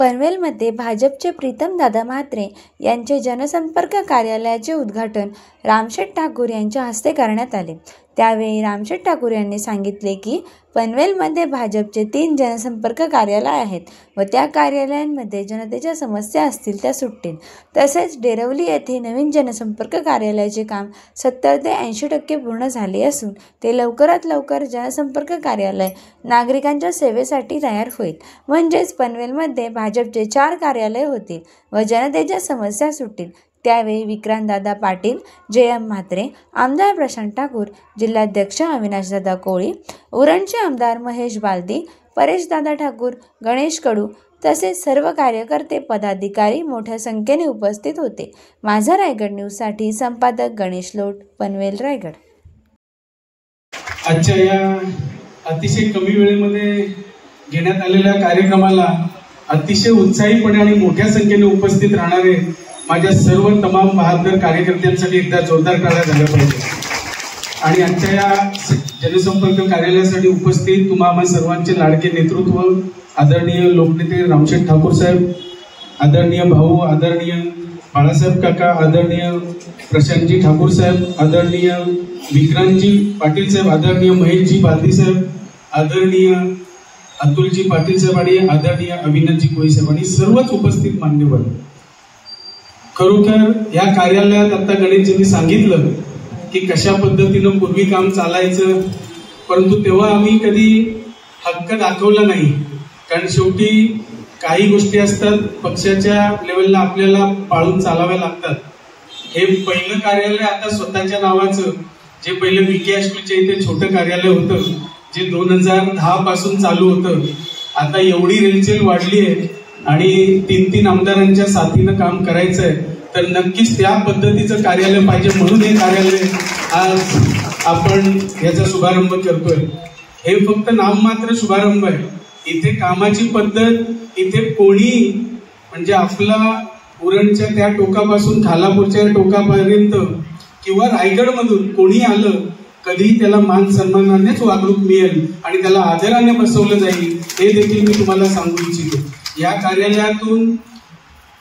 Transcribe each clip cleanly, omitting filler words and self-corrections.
पनवेलमध्ये भाजपचे प्रीतमदादा म्हात्रे यांचे जनसंपर्क कार्यालयाचे उद्घाटन रामशेठ ठाकूर यांच्या हस्ते करण्यात आले। त्यावेळी रामशेठ ठाकूर यांनी सांगितले की पनवेलमध्ये भाजपचे 3 जनसंपर्क कार्यालय आहेत व त्या कार्यालयांमध्ये जनतेच्या समस्या असतील त्या सुटतील। तसेच डेरवली येथे नवीन जनसंपर्क कार्यालयाचे काम 70 ते 80% पूर्ण झाले असून ते लवकरात लवकर जनसंपर्क कार्यालय नागरिकांच्या सेवेसाठी तयार होईल। म्हणजेच पनवेलमध्ये भाजपचे 4 कार्यालय होतील व जनतेच्या समस्या सुटतील। त्यावेळी विक्रांतदादा पाटील, जयम म्हात्रे, आमदार प्रशांत ठाकूर, जिल्हाध्यक्ष अविनाशदादा कोळी, उरणचे आमदार महेश बालदी, परेशदादा ठाकूर, गणेश कडू तसेच सर्व कार्यकर्ते पदाधिकारी मोठ्या संख्येने उपस्थित होते। माझा रायगड न्यूजसाठी संपादक गणेश लोट, पनवेल, रायगड। आजच्या या अतिशय कमी वेळेमध्ये घेण्यात आलेल्या कार्यक्रमाला अतिशय उत्साहीपणे आणि मोठ्या संख्येने उपस्थित राहणारे माझ्या सर्व तमाम बहादर कार्यकर्त्यांसाठी एकदा जोरदार टाळ्या झाल्या पाहिजे। आणि आजच्या या जनसंपर्क कार्यालयासाठी उपस्थित तुम्हा सर्वांचे लाडके नेतृत्व आदरणीय लोकनेते रामशेठ ठाकूर साहेब, आदरणीय भाऊ, आदरणीय बाळासाहेब काका, आदरणीय प्रशांतजी ठाकूर साहेब, आदरणीय विक्रांतजी पाटील साहेब, आदरणीय महेशजी बालदी साहेब, आदरणीय अतुलजी पाटील साहेब आणि आदरणीय अविनाशजी कोळी साहेब आणि सर्वच उपस्थित मान्यवर, खरोखर या कार्यालयात आता गणेशजींनी सांगितलं की कशा पद्धतीनं पूर्वी काम चालायचं, परंतु तेव्हा आम्ही कधी हक्क दाखवला नाही। कारण शेवटी काही गोष्टी असतात पक्षाच्या लेवलला आपल्याला पाळून चालाव्या लागतात। हे पहिलं कार्यालय आता स्वतःच्या नावाचं जे पहिलं विके हायस्कूलच्या इथे छोटं कार्यालय होतं जे 2010 पासून चालू होतं, आता एवढी रेलचेल वाढली आहे आणि 3 आमदारांच्या साथीनं काम करायचंय तर नक्कीच त्या पद्धतीचं कार्यालय पाहिजे, म्हणून हे कार्यालय आज आपण याचा शुभारंभ करतोय। हे फक्त नाममात्र शुभारंभ आहे, इथे कामाची पद्धत, इथे कोणी म्हणजे आपला उरणच्या त्या टोकापासून खालापूरच्या टोकापर्यंत किंवा रायगडमधून कोणी आलं कधीही त्याला मान सन्मानानेच वागणूक मिळेल आणि त्याला आदराने बसवलं जाईल, हे देखील मी तुम्हाला सांगू इच्छितो। या कार्यालयातून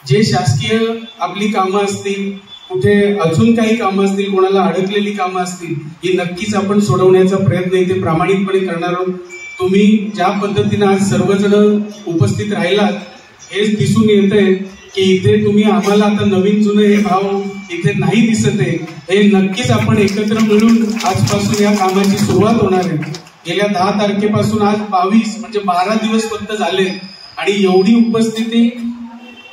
जे शासकीय आपली कामं असतील, कुठे अजून काही कामं असतील, कोणाला अडकलेली कामं असतील, ही नक्कीच आपण सोडवण्याचा प्रयत्न इथे प्रामाणिकपणे करणार आहोत। तुम्ही ज्या पद्धतीने आज सर्वजण उपस्थित राहिलात हेच दिसून येतंय की इथे तुम्ही आम्हाला आता नवीन जुनं हे भाव इथे नाही दिसत आहे। हे नक्कीच आपण एकत्र मिळून आजपासून या कामाची सुरुवात होणार आहे। गेल्या 10 तारखेपासून आज 22 म्हणजे 12 दिवस फक्त झाले आणि एवढी उपस्थिती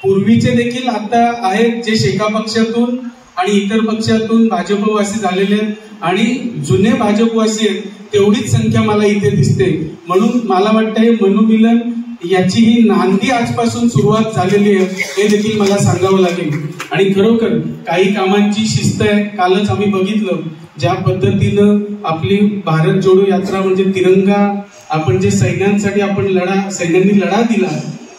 पूर्वीचे देखील आता आहेत जे शेका पक्षातून आणि इतर पक्षातून भाजपवासी झालेले आहेत आणि जुने भाजपवासी आहेत तेवढीच संख्या मला इथे दिसते। म्हणून मला वाटतं हे मनोमिलन याची ही नांदी आजपासून सुरुवात झालेली आहे हे देखील मला सांगावं लागेल। आणि खरोखर काही कामांची शिस्त आहे। कालच आम्ही बघितलं ज्या पद्धतीनं आपली भारत जोडो यात्रा म्हणजे तिरंगा आपण जे सैन्यांसाठी आपण सैन्यांनी लढा दिला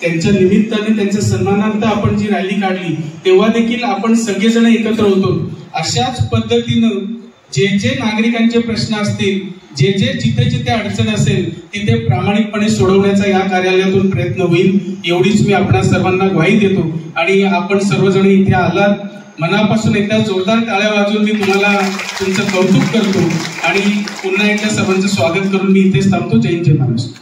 त्यांच्या निमित्ताने त्यांच्या सन्मानार्थ आपण जी रॅली काढली तेव्हा देखील आपण सगळेजण एकत्र होतो। अशाच पद्धतीनं जे नागरिकांचे प्रश्न असतील, जिथे जिथे अडचण असेल तिथे प्रामाणिकपणे सोडवण्याचा या कार्यालयातून प्रयत्न होईल, एवढीच मी आपणा सर्वांना ग्वाही देतो। आणि आपण सर्वजण इथे आलात, मनापासून एकदा जोरदार टाळ्या वाजवून मी तुम्हाला तुमचं कौतुक करतो आणि पुन्हा एकदा सर्वांचं स्वागत करून मी इथेच थांबतो। जय हिंद, जय महाराष्ट्र।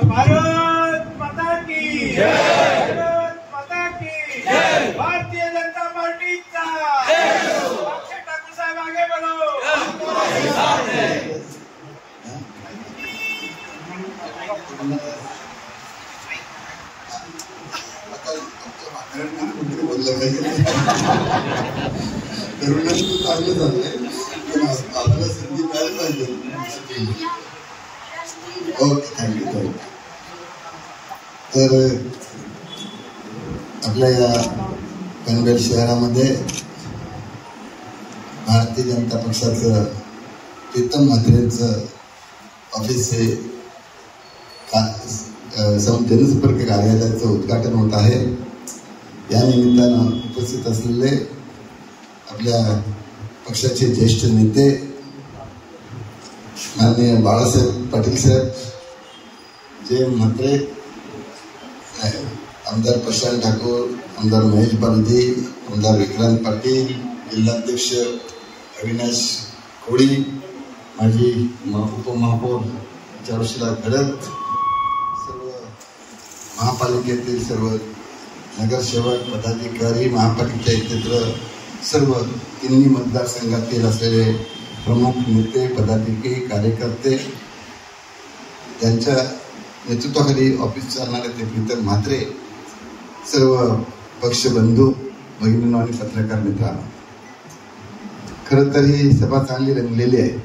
भारत माता की जय, भारत माता की जय, भारतीय जनता पार्टीचा रामशेठ ठाकूर साहेब आगे बढ़ो। Okay, thank you. तर आपल्या या पनवेल शहरामध्ये भारतीय जनता पक्षाचं प्रीतम म्हात्रेंचं ऑफिस हे जनसंपर्क कार्यालयाचं उद्घाटन होत आहे। या निमित्तानं उपस्थित असलेले आपल्या पक्षाचे ज्येष्ठ नेते माननीय बाळासाहेब पाटील साहेब, जे म्हात्रे, आमदार प्रशांत ठाकूर, आमदार महेश बालदी, आमदार विक्रांत पाटील, जिल्हाध्यक्ष अविनाश कोळी, माजी उपमहापौर चारुशिला घडत, सर्व महापालिकेतील सर्व नगरसेवक, पदाधिकारी, महापालिका इतर सर्व तिन्ही मतदारसंघातील असलेले प्रमुख नेते, पदाधिकारी, कार्यकर्ते, त्यांच्या नेतृत्वाखाली ऑफिस चालणारे ते प्रीतम म्हात्रे, सर्व पक्षबंधू, भगिनींनो आणि पत्रकार मित्रांनो, खरं तर ही सभा चांगली रंगलेली आहे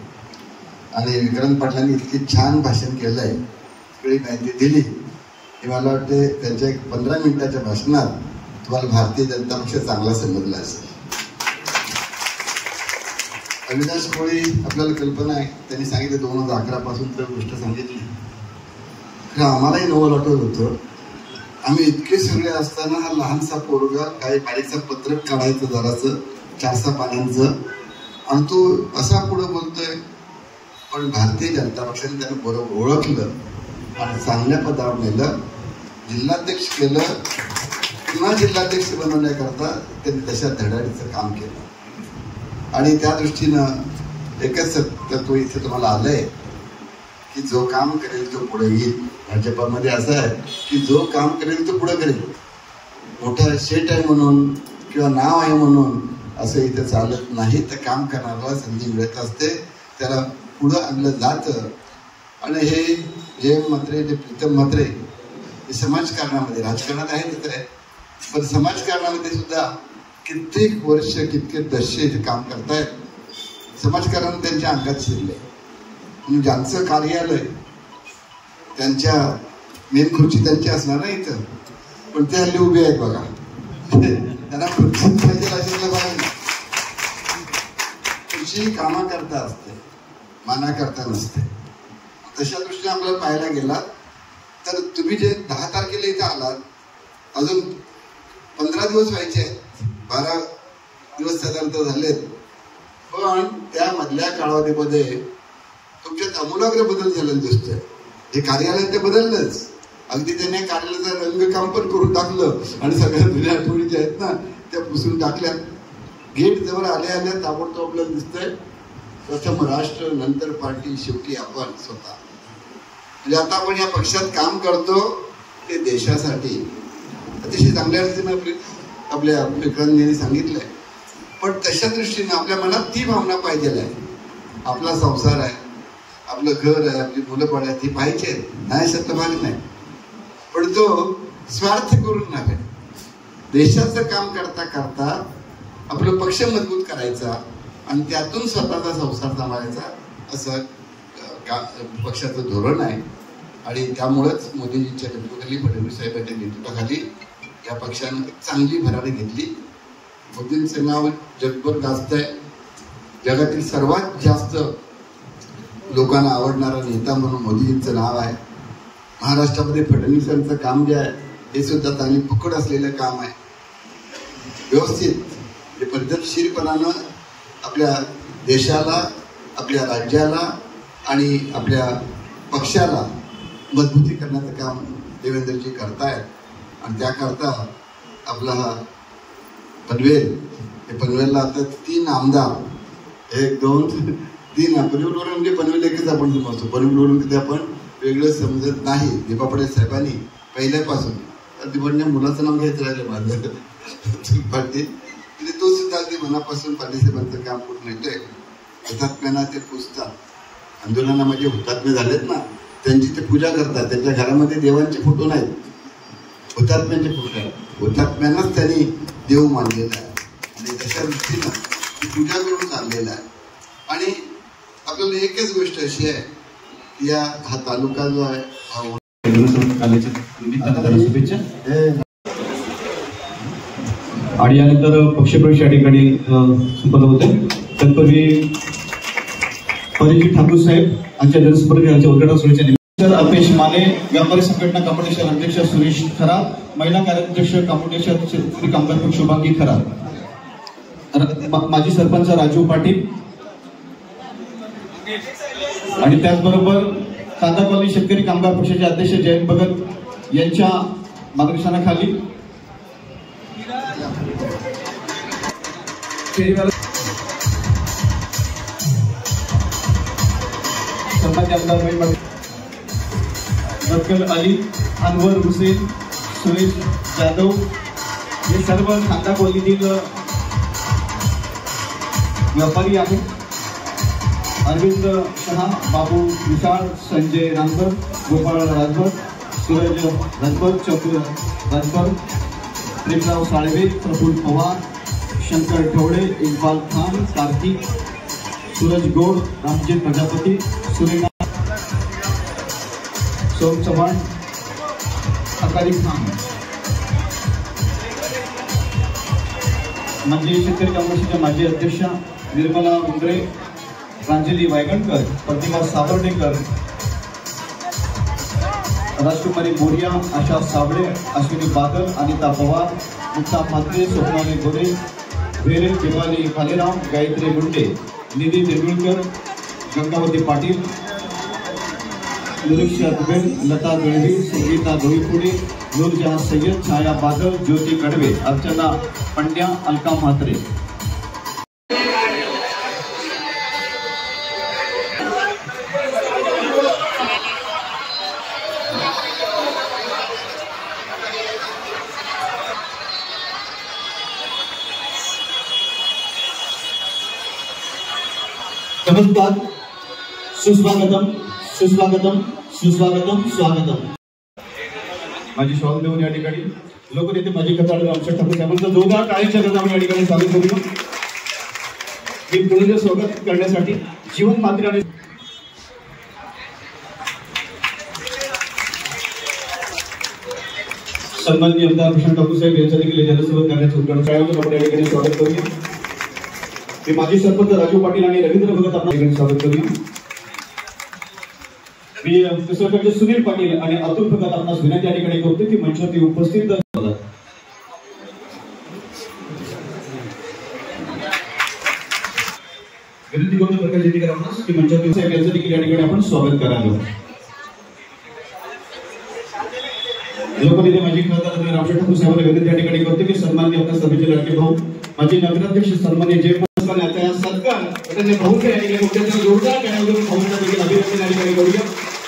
आणि विक्रांत पाटलांनी इतकी छान भाषण केलं आहे, सगळी माहिती दिली की मला वाटते त्यांच्या 15 मिनिटाच्या भाषणात तुम्हाला भारतीय जनता पक्ष चांगला समजला असेल. अविनाश कोळी, आपल्याला कल्पना आहे, त्यांनी सांगितलं 2011 पासून तर गोष्ट सांगितली. खरं आम्हालाही नवल वाटत होतं. आम्ही इतके सगळे असताना हा लहानसा पोरगा काही बारीकचा पत्रक काढायचं जरासं 400 पानांचं, आणि तो असा पुढं बोलतोय. पण भारतीय जनता पक्षाने त्यानं बरोबर ओळखलं आणि चांगल्या पदावर नेलं, जिल्हाध्यक्ष केलं. पुन्हा जिल्हाध्यक्ष बनवण्याकरता त्यांनी तशा धडाडीचं काम केलं. आणि त्या दृष्टीनं एकच तत्व इथे तुम्हाला आलंय की जो काम करेल तो पुढे येईल. भाजपामध्ये असं आहे की जो काम करेल तो पुढे करेल. मोठा शेट आहे म्हणून किंवा नाव आहे म्हणून असं इथं चालत नाही. तर काम करणाऱ्याला संधी मिळत असते, त्याला पुढं आणलं जातं. आणि हे जयंत म्हात्रे, जे प्रीतम म्हात्रे, हे समाजकारणामध्ये, राजकारणात आहे तिथं आहे, पण समाजकारणामध्ये सुद्धा कित्येक वर्ष, कितके दशे इथे काम करतायत. समाजकारण त्यांच्या अंगात शिरले. म्हणजे ज्यांचं कार्यालय, त्यांच्या मेन खुर्ची त्यांची असणार ना इथं, पण ते हल्ली उभे आहेत बघा. त्यांना खुर्ची पाहिजे असेल बघा. खुर्ची कामा करता असते, माना करता नसते. तशा दृष्टीने आपल्याला पाहायला गेलात तर तुम्ही जे 10 तारखेला इथं आलात, अजून 15 दिवस व्हायचे आहेत, 12 दिवस साधारणतः झालेत. पण त्या मधल्या कालावधीमध्ये तुमच्यात आमूलाग्र बदल झालेला दिसतोय. हे कार्यालय ते बदललंच. अगदी त्याने कार्यालयाचं रंगकाम पण करून टाकलं आणि सगळ्या जुन्या आठवणी ज्या आहेत ना त्या पुसून टाकल्या. गेट जवळ आल्या आल्या ताबडतोब आपल्याला दिसतंय प्रथम राष्ट्र, नंतर पार्टी, शेवटी आपण स्वतः. म्हणजे आता आपण या पक्षात काम करतो ते देशासाठी. अतिशय चांगल्या रीतीने आपल्या विक्रांतजींनी सांगितलंय. पण तशा दृष्टीने आपल्या मनात ती भावना पाहिजे आहे. आपला संसार आहे, आपलं घर आहे, आपली मुलं बाळ आहेत, ती पाहिजे, नाही शब्द भाग नाही. पण तो स्वार्थ करून नव्हे, देशाचं काम करता करता आपलं पक्ष मजबूत करायचा आणि त्यातून स्वतःचा संसार सांभाळायचा, असं पक्षाचं धोरण आहे. आणि त्यामुळेच मोदीजींच्या नेतृत्वाखाली, फडणवीस साहेबांच्या नेतृत्वाखाली या पक्षानं चांगली भरारी घेतली. मोदींचं नाव जगभर गाजतंय. जगातील सर्वात जास्त लोकांना आवडणारा नेता म्हणून मोदीजींचं नाव आहे. महाराष्ट्रामध्ये फडणवीसांचं काम जे आहे हे सुद्धा चांगली पकड असलेलं काम आहे. व्यवस्थित पद्धतशीरपणानं आपल्या देशाला, आपल्या राज्याला आणि आपल्या पक्षाला मजबूती करण्याचं काम देवेंद्रजी करतायत. आणि त्याकरता आपला हा पनवेल, हे पनवेलला आता 3 आमदार, 1, 2, 3, पनवेलवरून म्हणजे पनवेल एकच आपण समजतो. पनवेलवरून कधी आपण वेगळं समजत नाही. दीपा पटेल साहेबांनी पहिल्यापासून, दीपांच्या मुलाचं नाव घ्यायचं राहिलं माझं पाटील, म्हणजे तो सुद्धा अगदी मनापासून पाटील साहेबांचं काम करून येतोय. हुतात्म्यांना ते पुजतात. आंदोलनामध्ये हुतात्मे झालेत ना, त्यांची ते पूजा करतात. त्यांच्या घरामध्ये देवांचे फोटो नाहीत, हुतात्म्यांचे फोटो आहेत. हुतात्म्यांनाच त्यांनी देव मानलेला आहे आणि त्याच्या दृष्टीनं ती पूजा करून चाललेला आहे. आणि आपल्याला एकच गोष्ट अशी आहे की हा तालुका जो आहे आणि यानंतर पक्षप्रवेश या ठिकाणी संपन्न होते. तत्पूर्वी परिचित ठाकूर साहेब आमच्या जनसंपर्क उद्घाटन सोहळ्याच्या अल्पेश माने, व्यापारी संघटना कॉम्पिटिशन अध्यक्ष सुरेश खरात, महिला कार्याध्यक्ष कॉम्पिटिशन शेतकरी कामगार पक्ष शुभांगी खरात, माजी सरपंच राजू पाटील आणि त्याचबरोबर कांदा कॉलनी शेतकरी कामगार पक्षाचे अध्यक्ष जयंत भगत यांच्या मार्गदर्शनाखाली सन्मान्य आमदार बरकल अली, अनवर हुसेन, सुरेश जाधव हे सर्व कांदा कॉलनीतील व्यापारी आहेत. अरविंद शहा, बाबू विशाळ, संजय रामकर, गोपाळ राजभर, सूरज राजभर, चतुर राजभर, प्रेमराव साळवे, प्रफुल्ल पवार, शंकर ठवडे, इक्बाल खान, कार्तिक, सूरज गौड, रामजीत प्रजापती, सुरेना सोम चव्हाण, अकाली खान, माजी शेतकरी कामगार माजी अध्यक्षा निर्मला मुंद्रे, प्रांजली वायगणकर, प्रतिभा सावर्डेकर, राजकुमारी मोरिया, आशा साबळे, अश्विनी बादल, अनिता पवार, मुक्ता म्हात्रे, स्वप्नाली गोरे, भेरे, दिवाली भालेराव, गायत्री मुंडे, निधी देगुळकर, गंगावती पाटील, निरीक्षा दुबे, लता दळवी, संगीता धोईपुडे, नूरजहां सय्यद, छाया बादल, ज्योती कडवे, अर्चना पंड्या, अलका म्हात्रे. नमस्कार, सुस्वागतम सुस्वागतम सुस्वागतम स्वागतम. माझी स्वागत देऊन या ठिकाणी लोकनेते माजी खासदार रामशेठ ठाकूर साहेबांचं जोरदार टाळ्यांच्या गजराने या ठिकाणी स्वागत करूया. मी पुढे स्वागत करण्यासाठी जीवन मात्रे आणि सन्माननीय आमदार प्रशांत ठाकूर साहेब यांच्या देखील जनसंवाद करण्याचं उद्घाटन आपण या ठिकाणी स्वागत करूया. मी माजी सरपंच राजू पाटील आणि रवींद्र भगत आपण या ठिकाणी स्वागत करूया. मी सरपंच सुनील पाटील आणि अतुल भगत आपणास विनंती या ठिकाणी करतो की मंचावरती उपस्थित विनंती करतो प्रकाश जेटीकर आपणास की मंचावरती साहेब यांचं देखील या ठिकाणी आपण स्वागत करावं. लोकनेते माजी खासदार रामशेठ ठाकूर साहेबांना विनंती या ठिकाणी करतो की सन्माननीय आपल्या सभेचे लाडके भाऊ माजी नगराध्यक्ष सन्माननीय जय आता सत्कार त्यांनी भाऊच्या या ठिकाणी उद्याच्या जोरदार करण्यावरून भाऊंना देखील अभिनंदन या ठिकाणी करूया.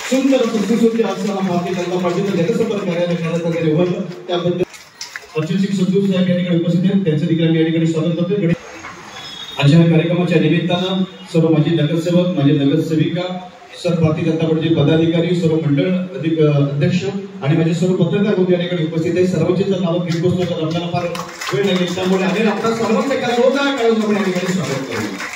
सुंदर सुसुसुंदर असताना भारतीय जनता पार्टीचं जनसंपर्क कार्यालय करण्याचं निवडलं त्याबद्दल अर्जुनसिंग संधू साहेब या ठिकाणी उपस्थित आहेत. त्यांचं देखील आम्ही या ठिकाणी स्वागत करतोय. आजच्या कार्यक्रमाच्या निमित्तानं सर्व माजी नगरसेवक, माजी नगरसेविका, सर्व भारतीय जनता पार्टीचे पदाधिकारी, सर्व मंडळ अध्यक्ष आणि माझे सर्व पत्रकार बंधू या ठिकाणी उपस्थित आहेत. सर्वांचे जर नावं घेत बसलो तर आपल्याला फार वेळ लागेल, त्यामुळे आम्ही आपल्या सर्वांचं एका जोरदार कार्यक्रम या ठिकाणी स्वागत करू.